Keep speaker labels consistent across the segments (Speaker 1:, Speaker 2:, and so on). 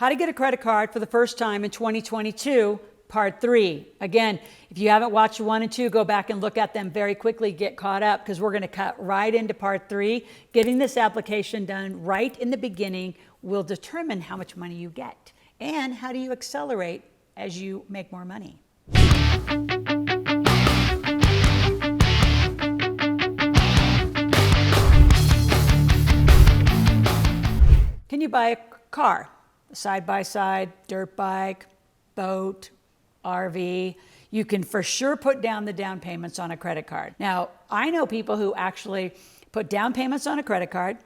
Speaker 1: How to get a credit card for the first time in 2022, part 3. Again, if you haven't watched 1 and 2, go back and look at them very quickly, get caught up, because we're going to cut right into part 3. Getting this application done right in the beginning will determine how much money you get and how do you accelerate as you make more money. Can you buy a car? A side-by-side, dirt bike, boat, RV. You can for sure put down the down payments on a credit card. Now, I know people who actually put down payments on a credit card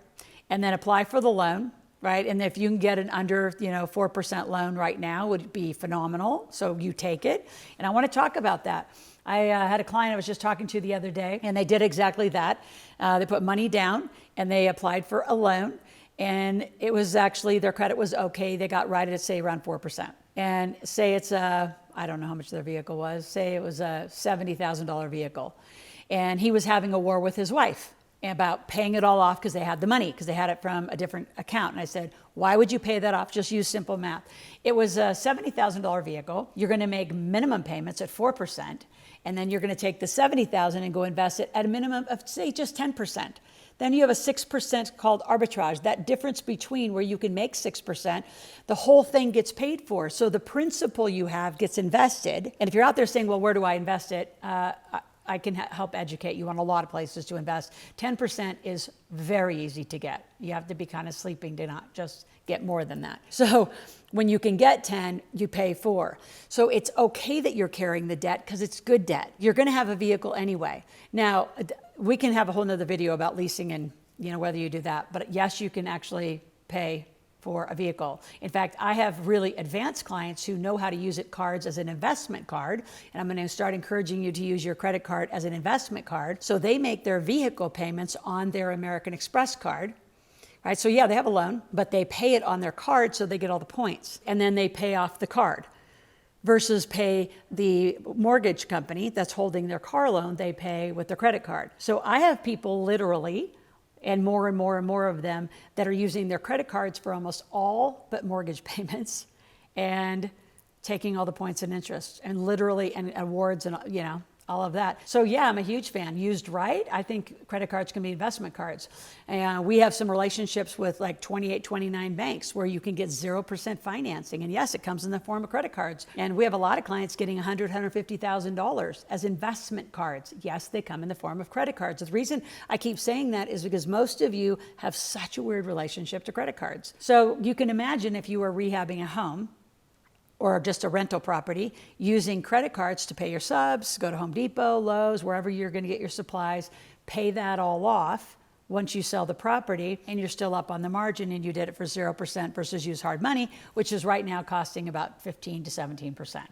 Speaker 1: and then apply for the loan, right? And if you can get an under 4% loan right now, would be phenomenal. So you take it. And I want to talk about that. I had a client I was just talking to the other day, and they did exactly that. They put money down and they applied for a loan. And it was actually, their credit was okay. They got right at, say, around 4%. And say it's I don't know how much their vehicle was. Say it was a $70,000 vehicle. And he was having a war with his wife about paying it all off because they had the money, because they had it from a different account. And I said, why would you pay that off? Just use simple math. It was a $70,000 vehicle. You're going to make minimum payments at 4%. And then you're going to take the $70,000 and go invest it at a minimum of, say, just 10%. Then you have a 6% called arbitrage, that difference between where you can make 6%, the whole thing gets paid for. So the principal you have gets invested. And if you're out there saying, well, where do I invest it? I can help educate you on a lot of places to invest. 10% is very easy to get. You have to be kind of sleeping to not just get more than that. So when you can get 10, you pay 4. So it's okay that you're carrying the debt because it's good debt. You're going to have a vehicle anyway. Now, we can have a whole nother video about leasing and whether you do that. But yes, you can actually pay for a vehicle. In fact, I have really advanced clients who know how to use cards as an investment card. And I'm going to start encouraging you to use your credit card as an investment card. So they make their vehicle payments on their American Express card. Right? So yeah, they have a loan, but they pay it on their card so they get all the points. And then they pay off the card versus pay the mortgage company that's holding their car loan, they pay with their credit card. So I have people literally, and more and more and more of them, that are using their credit cards for almost all but mortgage payments and taking all the points and interest and literally and awards and all of that. So yeah, I'm a huge fan. Used right, I think credit cards can be investment cards. And we have some relationships with like 28, 29 banks where you can get 0% financing. And yes, it comes in the form of credit cards. And we have a lot of clients getting $100,000, $150,000 as investment cards. Yes, they come in the form of credit cards. The reason I keep saying that is because most of you have such a weird relationship to credit cards. So you can imagine if you were rehabbing a home, or just a rental property, using credit cards to pay your subs, go to Home Depot, Lowe's, wherever you're going to get your supplies, pay that all off once you sell the property, and you're still up on the margin, and you did it for 0% versus use hard money, which is right now costing about 15 to 17%.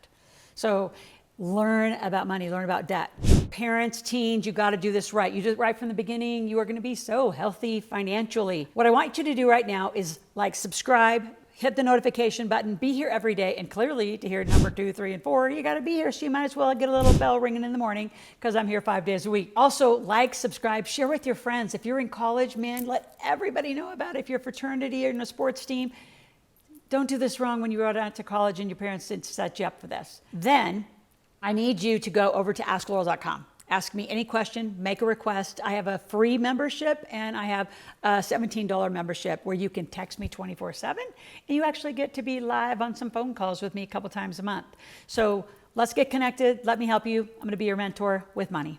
Speaker 1: So learn about money, learn about debt. Parents, teens, you got to do this right. You do it right from the beginning, you are going to be so healthy financially. What I want you to do right now is subscribe, hit the notification button, be here every day, and clearly to hear number 2, 3, and 4, you got to be here. So you might as well get a little bell ringing in the morning because I'm here 5 days a week. Also, subscribe, share with your friends. If you're in college, man, let everybody know about it. If you're a fraternity or in a sports team, don't do this wrong when you go out to college and your parents didn't set you up for this. Then I need you to go over to askloral.com. Ask me any question, make a request. I have a free membership and I have a $17 membership where you can text me 24/7 and you actually get to be live on some phone calls with me a couple times a month. So let's get connected. Let me help you. I'm going to be your mentor with money.